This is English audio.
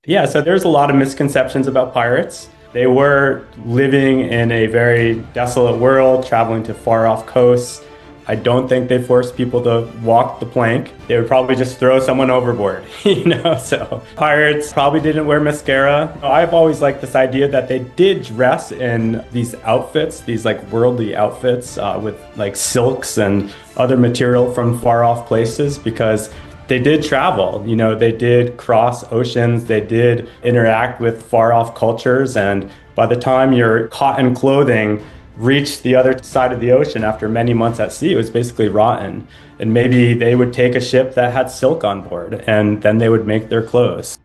Yeah, so there's a lot of misconceptions about pirates. They were living in a very desolate world, traveling to far off coasts. I don't think they forced people to walk the plank. They would probably just throw someone overboard, So pirates probably didn't wear mascara. I've always liked this idea that they did dress in these outfits, these like worldly outfits with like silks and other material from far off places because they did travel, they did cross oceans, they did interact with far off cultures. And by the time your cotton clothing reached the other side of the ocean after many months at sea, it was basically rotten. And maybe they would take a ship that had silk on board and then they would make their clothes.